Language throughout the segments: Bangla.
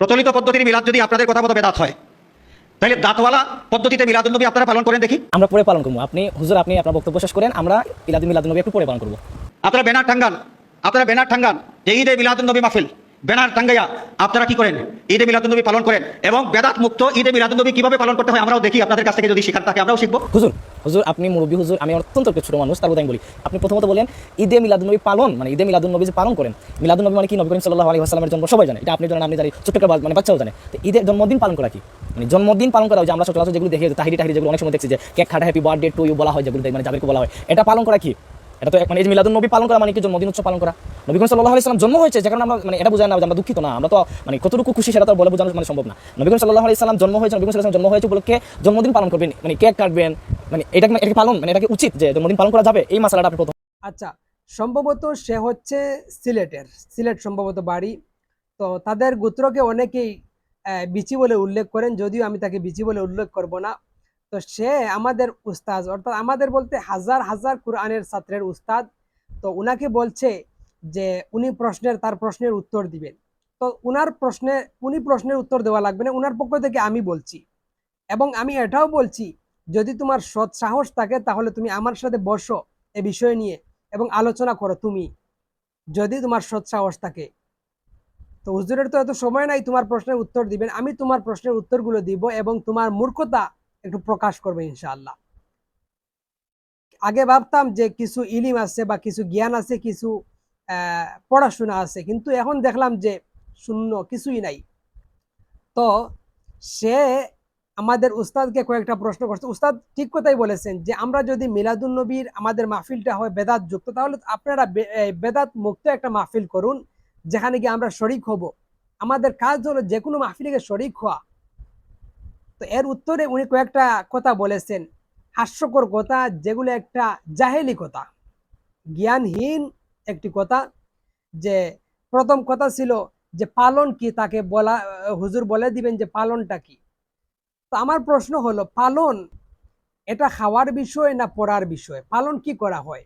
প্রচলিত পদ্ধতির মিলাদ যদি আপনাদের কথা মতো বেদাত হয়, তাহলে দাঁতওয়ালা পদ্ধতিতে মিলাদুন্নবী আপনারা পালন করেন দেখি। আমরা পরে পালন করবো। আপনি হুজুর, আপনি আপনার বক্তব্য শেষ করেন, আমরা মিলাদুন্নবী একটু পরে পালন করবো। আপনারা ব্যানার টাঙ্গান যে ঈদে মিলাদুন্নবী মাহফিল, ব্যানার টাঙ্গাইয়া আপনারা কি করেন? ঈদে মিলাদুন্নবী পালন করেন। এবং বেদাত মুক্ত ঈদে মিলাদুন্নবী কিভাবে পালন করতে হয় আমরাও দেখি, আপনাদের কাছ থেকে যদি শিখার থাকে আমরাও শিখবো। হুজুর আপনি মুরব্বী হুজুর, আমি অত্যন্ত একটা ছোট মানুষ, তার কথা আমি বলি। আপনি প্রথমত বলেন ঈদে মিলাদুন্নবী পালন মানে ঈদে মিলাদুন্নবী যে পালন করেন, মিলাদুন্নবী মানে কি? নবী করিম সাল্লাল্লাহু আলাইহি ওয়াসাল্লামের জন্ম সবাই জানে, এটা আপনি জানেন, আপনি জানেন, ছোট্ট একটা মানে বাচ্চাও জানে। তো ঈদের জন্মদিন পালন করা কি? মানে জন্মদিন পালন করা, যে আমরা সচরাচর যেগুলো দেখি, তাহিরি যেগুলো অনেক সময় দেখছি যে কেক কাটা, হ্যাপি বার্থডে টু ইউ বলা হয়, যেগুলো মানে যাদেরকে বলা হয়, এটা পালন করা কি? এটা তো মানে এই মিলাদুন্নবী পালন করা মানে কি? জন্মদিন উৎসব পালন করা। নবী করিম সাল্লাল্লাহু আলাইহি ওয়াসাল্লাম জন্ম হয়েছে, যে কারণে আমরা মানে এটা বোঝায় না যে আমরা দুঃখিত না, আমরা তো মানে কতটুকু খুশি সেটা তো বলে বোঝানো মানে সম্ভব না। নবী করিম সাল্লাল্লাহু আলাইহি ওয়াসাল্লাম জন্ম হয়েছে, নবী করিম সাল্লাল্লাহু আলাইহি ওয়াসাল্লাম জন্ম হয়েছে উপলক্ষে জন্মদিন পালন করবেন, মানে কেক কাটবেন, মানে এটা কি পালন, মানে এটা কি উচিত যে জন্মদিন পালন করা যাবে? এই মাসালাটা আপনি প্রথম। আচ্ছা, সম্ভবত সে হচ্ছে সিলেট সম্ভবত বাড়ি। তো তাদের গোত্রকে অনেকেই বিচি বলে উল্লেখ করেন, যদিও আমি তাকে বিচি বলে উল্লেখ করব না। তো সে আমাদের উস্তাদ, অর্থাৎ আমাদের বলতে হাজার হাজার কোরআনের ছাত্রের উস্তাদ। তো উনাকে বলছে যে তার প্রশ্নের উত্তর দিবেন। তো উনি প্রশ্নের উত্তর দেওয়া লাগবে না, উনার পক্ষ থেকে আমি বলছি। এবং আমি এটাও বলছি, যদি তোমার সৎ সাহস থাকে তাহলে তুমি আমার সাথে বসো এ বিষয় নিয়ে এবং আলোচনা করো। তুমি যদি তোমার সৎ সাহস থাকে, তো হুজুরের তো এত সময় নাই তোমার প্রশ্নের উত্তর দিবেন, আমি তোমার প্রশ্নের উত্তরগুলো দিব এবং তোমার মূর্খতা একটু প্রকাশ করবে ইনশাআল্লাহ। আগে ভাবতাম যে কিছু ইলিম আছে বা কিছু জ্ঞান আছে, কিছু পড়াশোনা আছে, কিন্তু এখন দেখলাম যে শূন্য, কিছুই নাই। তো সে আমাদের উস্তাদকে কয়েকটা প্রশ্ন করছে। উস্তাদ ঠিক কথাই বলেছেন যে আমরা যদি মিলাদুন্নবীর আমাদের মাহফিলটা হয় বেদাত যুক্ত, তাহলে আপনারা বেদাত মুক্ত একটা মাহফিল করুন, যেখানে গিয়ে আমরা শরিক হব। আমাদের কাজ হলো যে কোনো মাহফিলে শরিক হওয়া। তো এর উত্তরে উনি কয়েকটা কথা বলেছেন, হাস্যকর কথা, যেগুলো একটা জাহেলি কথা, জ্ঞানহীন একটি কথা। যে প্রথম কথা ছিল যে পালন কি, তাকে বলা, হুজুর বলে দিবেন যে পালনটা কি। তো আমার প্রশ্ন হলো, পালন এটা খাওয়ার বিষয় না পড়ার বিষয়? পালন কি করা হয়?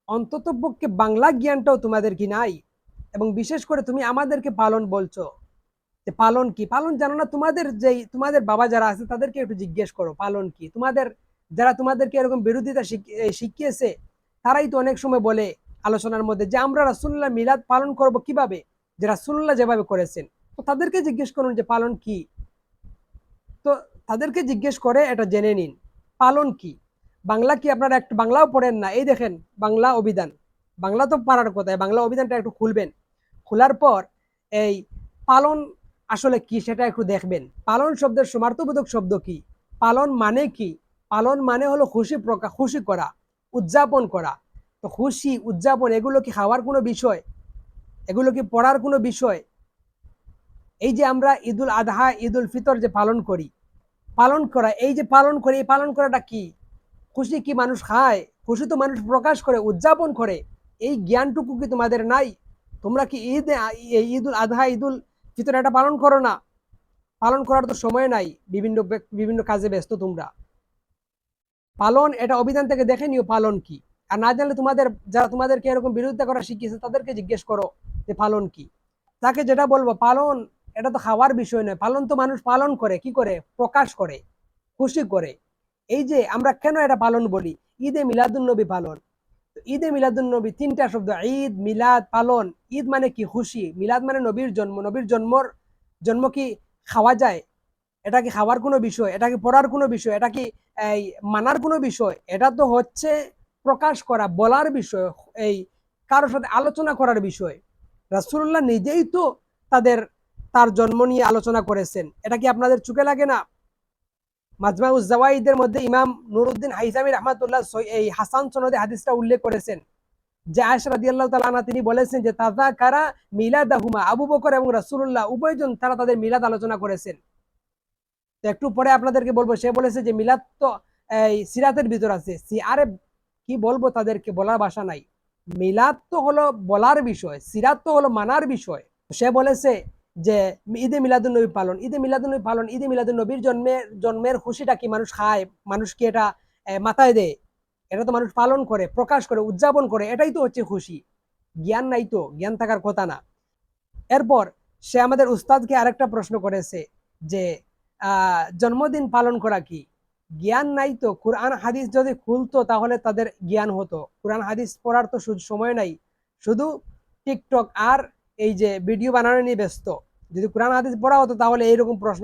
অন্ততপক্ষে বাংলা জ্ঞানটাও তোমাদের কি নাই? এবং বিশেষ করে তুমি আমাদেরকে পালন বলছো, যে পালন কি? পালন জানো না? তোমাদের বাবা যারা আছে তাদেরকে একটু জিজ্ঞেস করো পালন কি। যারা তোমাদেরকে এরকম বিরোধিতা শিখিয়েছে, তারাই তো অনেক সময় বলে আলোচনার মধ্যে যে আমরা রাসূলুল্লাহ মিলাদ পালন করব কিভাবে, যে রাসূলুল্লাহ যেভাবে করেছেন। তো তাদেরকে জিজ্ঞেস করুন যে পালন কি। তো তাদেরকে জিজ্ঞেস করে এটা জেনে নিন পালন কি। বাংলা কি আপনারা একটু বাংলাও পড়েন না? এই দেখেন বাংলা অভিধান, বাংলা তো পারার কথা, বাংলা অভিধানটা একটু খুলবেন, খোলার পর এই পালন আসলে কি সেটা একটু দেখবেন। পালন শব্দের সমার্থবোধক শব্দ কি? পালন মানে কি? পালন মানে হলো খুশি করা, উদযাপন করা। তো খুশি উদযাপন এগুলো কি খাওয়ার কোনো বিষয়? এগুলো কি পড়ার কোনো বিষয়? এই যে আমরা ঈদুল আদহা, ঈদুল ফিতর যে পালন করি, পালন করা, এই যে পালন করি, এই পালন করাটা কি? খুশি কি মানুষ খায়? খুশি তো মানুষ প্রকাশ করে, উদযাপন করে। এই জ্ঞানটুকু কি তোমাদের নাই? তোমরা কি ঈদুল আদহা, ঈদুল ফিতর এটা পালন করো না? পালন করার তো সময় নাই, বিভিন্ন কাজে ব্যস্ত তোমরা। পালন এটা অভিধান থেকে দেখে নিও পালন কি। আর না জানলে যারা তোমাদেরকে এরকম বিরোধিতা করা শিখিয়েছে তাদেরকে জিজ্ঞেস করো যে পালন কি। তাকে যেটা বলবো, পালন এটা তো খাওয়ার বিষয় নয়। পালন তো মানুষ পালন করে, কি করে? প্রকাশ করে, খুশি করে। এই যে আমরা কেন এটা পালন বলি? ঈদে মিলাদুন্নবী পালন। ঈদে মিলাদুন্নবী তিনটা শব্দ, ঈদ, মিলাদ, পালন। ঈদ মানে কি? খুশি। মিলাদ মানে নবীর জন্ম। নবীর জন্ম কি খাওয়া যায়? এটা কি খাওয়ার কোনো বিষয়? এটা কি পড়ার কোনো বিষয়? এটা কি এই মানার কোনো বিষয়? এটা তো হচ্ছে প্রকাশ করা, বলার বিষয়, এই কারোর সাথে আলোচনা করার বিষয়। রাসূলুল্লাহ নিজেই তো তার জন্ম নিয়ে আলোচনা করেছেন। এটা কি আপনাদের চোখে লাগে না? মাজমাউজ জাওয়াইদের মধ্যে ইমাম নুরউদ্দিন হাইসামি রাহমাতুল্লাহ এই হাসান সনদে হাদিসটা উল্লেখ করেছেন যে আয়েশা রাদিয়াল্লাহু তাআলা আনহা তিনি বলেছেন যে তাযাকারা মিলাদাহুমা, আবু বকর এবং রাসূলুল্লাহ উভয়জন তারা তাদের মিলাদ আলোচনা করেছেন। তো একটু পরে আপনাদেরকে বলবো, সে বলেছে যে মিলাদ তো এই সিরাতের ভিতর আছে। আরে কি বলবো, তাদেরকে বলার ভাষা নাই। মিলাদ তো হলো বলার বিষয়, সিরাত তো হলো মানার বিষয়। সে বলেছে যে ঈদে মিলাদুন্নবী পালন, ঈদে মিলাদুন্নবী পালন, ঈদে মিলাদুন্নবীর জন্মের খুশিটা কি মানুষ খায়? মানুষ কি এটা মাথায় দেয়? এটা তো মানুষ পালন করে, প্রকাশ করে, উদযাপন করে, এটাই তো হচ্ছে খুশি। জ্ঞান নাই তো, জ্ঞান থাকার কথা না। এরপর সে আমাদের উস্তাদকে আরেকটা প্রশ্ন করেছে যে জন্মদিন পালন করা কি জ্ঞান নাই? তো কোরআন হাদিস যদি খুলতো তাহলে তাদের জ্ঞান হতো। কোরআন হাদিস পড়ার তো সময় নাই, শুধু টিকটক আর এই যে ভিডিও বানানো নিয়ে ব্যস্ত। যদি কোরআন হাদিস পড়া হতো তাহলে এইরকম প্রশ্ন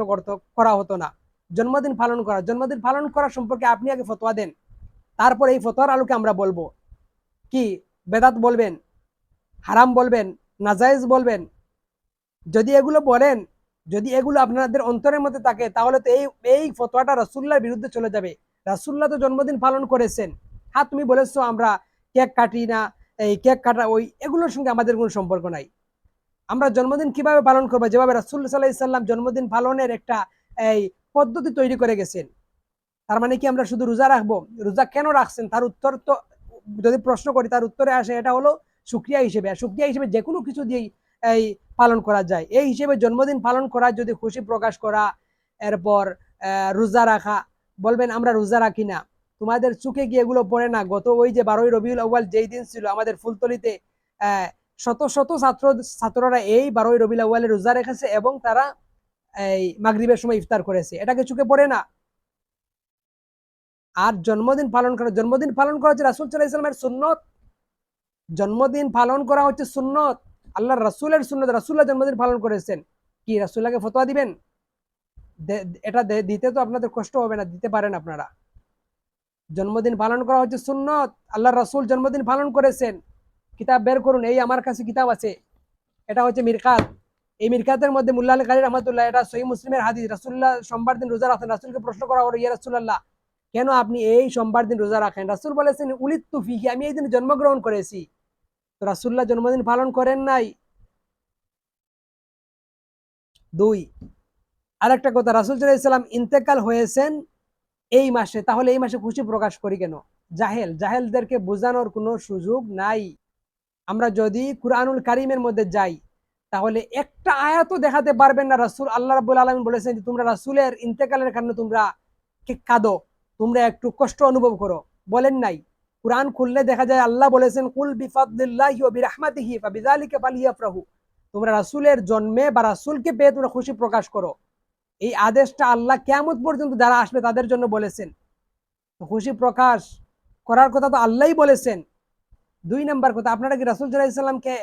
করা হতো না। জন্মদিন পালন করা সম্পর্কে আপনি আগে ফতোয়া দেন, তারপর এই ফতোয়ার আলোকে আমরা বলবো কি বেদাত বলবেন, হারাম বলবেন, নাজায়েজ বলবেন। যদি এগুলো বলেন, যদি এগুলো আপনাদের অন্তরের মধ্যে থাকে, তাহলে তো এই ফতোয়াটা রাসূলুল্লাহর বিরুদ্ধে চলে যাবে। রাসূলুল্লাহ তো জন্মদিন পালন করেছেন। হ্যাঁ, তুমি বলেছো আমরা কেক কাটি না, এই কেক কাটা ওই এগুলোর সঙ্গে আমাদের কোনো সম্পর্ক নাই। আমরা জন্মদিন কিভাবে পালন করবো, যেভাবে রাসূল সাল্লাল্লাহু আলাইহি সাল্লাম জন্মদিন পালনের একটা এই পদ্ধতি তৈরি করে গেছেন। তার মানে কি আমরা শুধু রোজা রাখবো? রোজা কেন রাখছেন তার উত্তর তো যদি প্রশ্ন করি তার উত্তরে আসে এটা হলো শুকরিয়া হিসেবে। শুকরিয়া হিসেবে যে কোনো কিছু দিয়েই এই পালন করা যায়। এই হিসেবে জন্মদিন পালন করা, যদি খুশি প্রকাশ করা, এরপর রোজা রাখা। বলবেন আমরা রোজা রাখি না, তোমাদের চোখে কি এগুলো পড়ে না? গত ওই যে 12ই রবিউল আউয়াল যেই দিন ছিল, আমাদের ফুলতলিতে শত শত ছাত্ররা এই 12ই রবিউল আউয়ালে রোজা রেখেছে এবং তারা এই মাগরিবের সময় ইফতার করেছে। এটাকে চোখে পড়ে না? আর জন্মদিন পালন করা হচ্ছে রাসূল সাল্লাল্লাহু আলাইহি ওয়াসাল্লামের সুন্নত। জন্মদিন পালন করা হচ্ছে সুন্নত, আল্লাহর রাসূলের সুন্নত। রাসূলুল্লাহ জন্মদিন পালন করেছেন, কি রাসূলুল্লাহকে ফতোয়া দিবেন? এটা দিতে তো আপনাদের কষ্ট হবে না, দিতে পারেন আপনারা। জন্মদিন পালন করা হচ্ছে সুন্নত, আল্লাহর রাসূল জন্মদিন পালন করেছেন। কিতাব বের করুন, এই আমার কাছে কিতাব আছে, এটা হচ্ছে মিরকাত। এই মিরকাতের মধ্যে মুল্লা আলী কারি রহমাতুল্লাহ, এটা সহিহ মুসলিমের হাদিস। রাসূলুল্লাহ সোমবার দিন রোজা রাখেন। রাসূলকে প্রশ্ন করা হলো, ইয়া রাসূলুল্লাহ, কেন আপনি এই সোমবার দিন রোজা রাখেন? রাসূল বলেছেন, উলিদতু ফিহি, আমি এই দিনে জন্মগ্রহণ করেছি। তো রাসূলুল্লাহ জন্মদিন পালন করেন নাই। 2, আরেকটা কথা, রাসূল সাল্লাল্লাহু আলাইহি সাল্লাম ইন্তেকাল হয়েছেন এই মাসে, তাহলে এই মাসে খুশি প্রকাশ করি কেন? জাহেলদেরকে বোঝানোর কোনো সুযোগ নাই। আমরা যদি কুরআনুল কারীমের মধ্যে যাই, তাহলে একটা আয়াতও দেখাতে পারবেন না রাসূল, আল্লাহ রাব্বুল আলামিন বলেছেন যে তোমরা রাসূলের ইন্তেকালের কারণে তোমরা কাঁদো, তোমরা একটু কষ্ট অনুভব করো। বলেন নাই। কুরআন খুললে দেখা যায় আল্লাহ বলেছেন, কুল বিফাদলিল্লাহি ওয়া বিরাহমাতিহি ফাবিযালিকা ফালিয়াফরাহু, তোমরা রাসূলের জন্মে বা রাসূলকে পেয়ে তোমরা খুশি প্রকাশ করো। এই আদেশটা আল্লাহ কিয়ামত পর্যন্ত যারা আসবে তাদের জন্য বলেছেন। খুশি প্রকাশ করার কথা তো আল্লাহই বলেছেন। 2 নাম্বার কথা, আপনারা কি রাসূল সাল্লাল্লাহু আলাইহি সাল্লামকে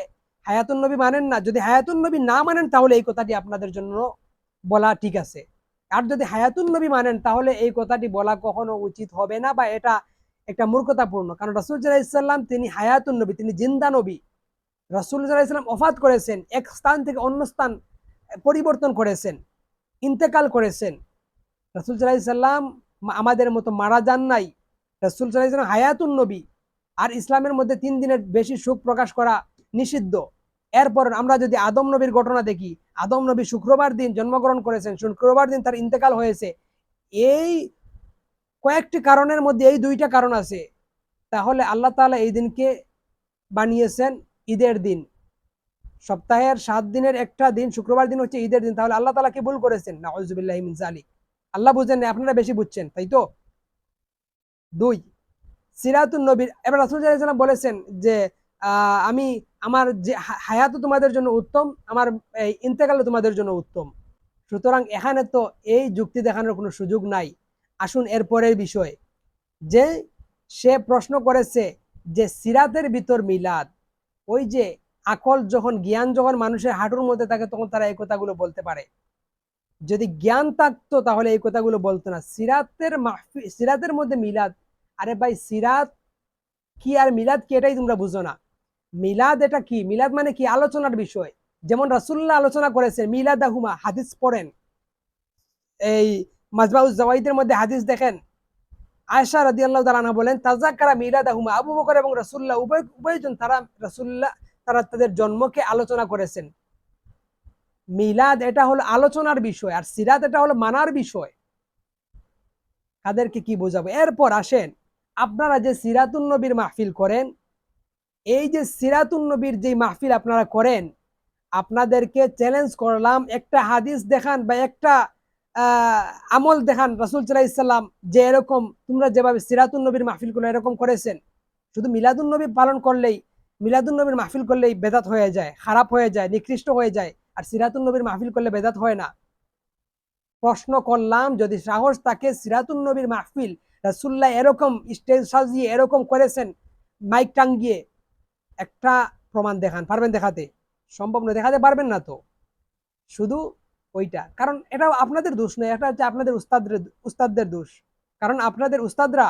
হায়াতুন নবী মানেন না? যদি হায়াতুন নবী না মানেন তাহলে এই কথাটি আপনাদের জন্য বলা ঠিক আছে। আর যদি হায়াতুন নবী মানেন তাহলে এই কথাটি বলা কখনো উচিত হবে না, বা এটা একটা মূর্খতাপূর্ণ। কারণ রাসূল সাল্লাল্লাহু আলাইহি সাল্লাম তিনি হায়াতুন নবী, তিনি জিন্দা নবী। রাসূল সাল্লাল্লাহু আলাইহি সাল্লাম ওফাত করেছেন, এক স্থান থেকে অন্য স্থান পরিবর্তন করেছেন, ইন্তেকাল করেছেন। রাসূল সাল্লাল্লাহু আলাইহি সাল্লাম আমাদের মতো মারা যান নাই। রাসূল সাল্লাল্লাহু আলাইহি সাল্লাম হায়াতুন নবী। আর ইসলামের মধ্যে 3 দিনের বেশি শোক প্রকাশ করা নিষিদ্ধ। এরপর আমরা যদি আদম নবীর ঘটনা দেখি, আদম নবী শুক্রবার দিন জন্মগ্রহণ করেছেন, শুক্রবার দিন তার ইন্তেকাল হয়েছে। এই কয়েকটি কারণের মধ্যে এই 2টা কারণ আছে। তাহলে আল্লাহ তাআলা এই দিনকে বানিয়েছেন ঈদের দিন। সপ্তাহের 7 দিনের একটা দিন শুক্রবার দিন হচ্ছে ঈদের দিন। তাহলে আল্লাহ তাআলা কি ভুল করেছেন? নাউযুবিল্লাহি মিন যালিক। আল্লাহ বুঝেন না, আপনারা বেশি বুঝছেন, তাই তো? 2, সিরাতুন নবীর, এবার রাসূল সাল্লাল্লাহু আলাইহি সাল্লাম বলেছেন যে আমি আমার যে হায়াত তোমাদের জন্য উত্তম, আমার ইন্তেকালও তোমাদের জন্য উত্তম। সুতরাং এখানে তো এই যুক্তি দেখানোর কোনো সুযোগ নাই। আসুন এরপরের বিষয়, যে সে প্রশ্ন করেছে যে সিরাতের ভিতর মিলাদ, ওই যে আকল যখন, জ্ঞান যখন মানুষের হাঁটুর মধ্যে থাকে তখন তারা এই কথাগুলো বলতে পারে। যদি জ্ঞান থাকতো তাহলে এই কথাগুলো বলতো না। সিরাতের মধ্যে মিলাদ, আরে ভাই সিরাত কি আর মিলাদ কি এটাই তোমরা বুঝো না। মিলাদ এটা কি? মিলাদ মানে কি? আলোচনার বিষয়। যেমন রাসূলুল্লাহ আলোচনা করেছেন মিলাদাহুমা, হাদিস পড়েন, এই মাজমাউজ জাওয়াইদের মধ্যে হাদিস দেখেন। আয়েশা রাদিয়াল্লাহু তাআলা আনহা বলেন, তাযাক্কারা মিলাদাহুমা, আবু বকর এবং রাসূলুল্লাহ উভয়জন তারা তাদের জন্মকে আলোচনা করেছেন। মিলাদ এটা হলো আলোচনার বিষয়, আর সিরাত এটা হলো মানার বিষয়। কাদেরকে কি বোঝাবো? এরপর আসেন, আপনারা যে সিরাতুন নবীর মাহফিল করেন, এই যে সিরাতুন নবীর যে মাহফিল আপনারা করেন, আপনাদেরকে চ্যালেঞ্জ করলাম, একটা হাদিস দেখান বা একটা আমল দেখান রাসূল সাল্লাল্লাহু আলাইহি সাল্লাম যে এরকম তোমরা যেভাবে সিরাতুন নবীর মাহফিল গুলো এরকম করেছেন। শুধু মিলাদুন নবী পালন করলেই, মিলাদুন নবীর মাহফিল করলেই বেদাত হয়ে যায়, খারাপ হয়ে যায়, নিকৃষ্ট হয়ে যায়। আর সিরাতুন নবীর মাহফিল করলে বেদাত হয় না? প্রশ্ন করলাম, যদি সাহস থাকে সিরাতুন নবীর মাহফিল রাসূলুল্লাহ এরকম স্টেজ সাজিয়ে এরকম করেছেন মাইক টাঙ্গিয়ে, একটা প্রমাণ দেখান। পারবেন দেখাতে? সম্ভব নয়, দেখাতে পারবেন না তো। শুধু ওইটা, কারণ এটা আপনাদের দোষ নয়, এটা হচ্ছে আপনাদের উস্তাদদের দোষ। কারণ আপনাদের উস্তাদরা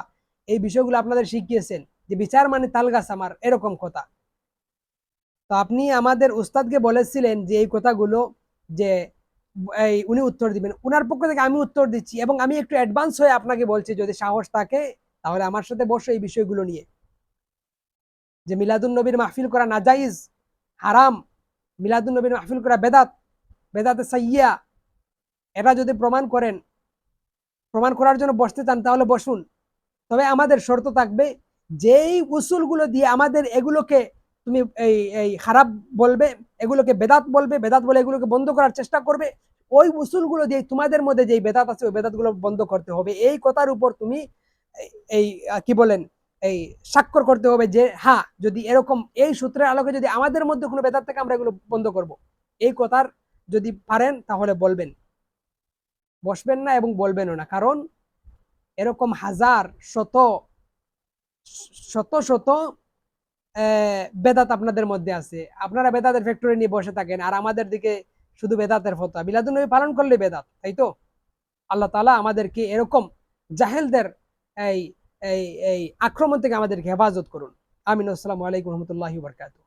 এই বিষয়গুলো আপনাদের শিখিয়েছেন যে বিচার মানে তালগাছ আমার, এরকম কথা। তো আপনি আমাদের উস্তাদকে বলেছিলেন যে এই কথাগুলো, যে এই উনি উত্তর দিবেন, উনার পক্ষ থেকে আমি উত্তর দিচ্ছি, এবং আমি একটু অ্যাডভান্স হয়ে আপনাকে বলছি যদি সাহস থাকে তাহলে আমার সাথে বসো এই বিষয়গুলো নিয়ে, যে মিলাদুন নবীর মাহফিল করা নাজাইজ, হারাম, মিলাদুন নবীর মাহফিল করা বেদাত, বেদাতে সাইয়্যা, এটা যদি প্রমাণ করেন, প্রমাণ করার জন্য বসতে চান তাহলে বসুন। তবে আমাদের শর্ত থাকবে, যেই উসুলগুলো দিয়ে আমাদের এগুলোকে তুমি এই এই খারাপ বলবে, এগুলোকে বেদাত বলবে, বেদাত বলে এগুলোকে বন্ধ করার চেষ্টা করবে, ওই উসুলগুলো দিয়ে তোমাদের মধ্যে যেই বেদাত আছে ওই বেদাতগুলো বন্ধ করতে হবে। এই কথার উপর তুমি এই কি বলেন, এই স্বাক্ষর করতে হবে যে হ্যাঁ, যদি এরকম এই সূত্রের আলোকে যদি আমাদের মধ্যে কোনো বেদাত থাকে আমরা এগুলো বন্ধ করব। এই কথার যদি পারেন তাহলে বলবেন, বসবেন না এবং বলবেনও না। কারণ এরকম হাজার শত শত শত বেদাত আপনাদের মধ্যে আছে, আপনারা বেদাতের ফ্যাক্টরি নিয়ে বসে থাকেন, আর আমাদের দিকে শুধু বেদাতের ফতোয়া। মিলাদুন নবী পালন করলে বেদাত, তাই তো? আল্লাহ তাআলা আমাদেরকে এরকম জাহেলদের এই এই এই আক্রমণ থেকে আমাদেরকে হেফাজত করুন। আমিন। আসসালামু আলাইকুম ওয়া রাহমাতুল্লাহি ওয়া বারাকাতুহু।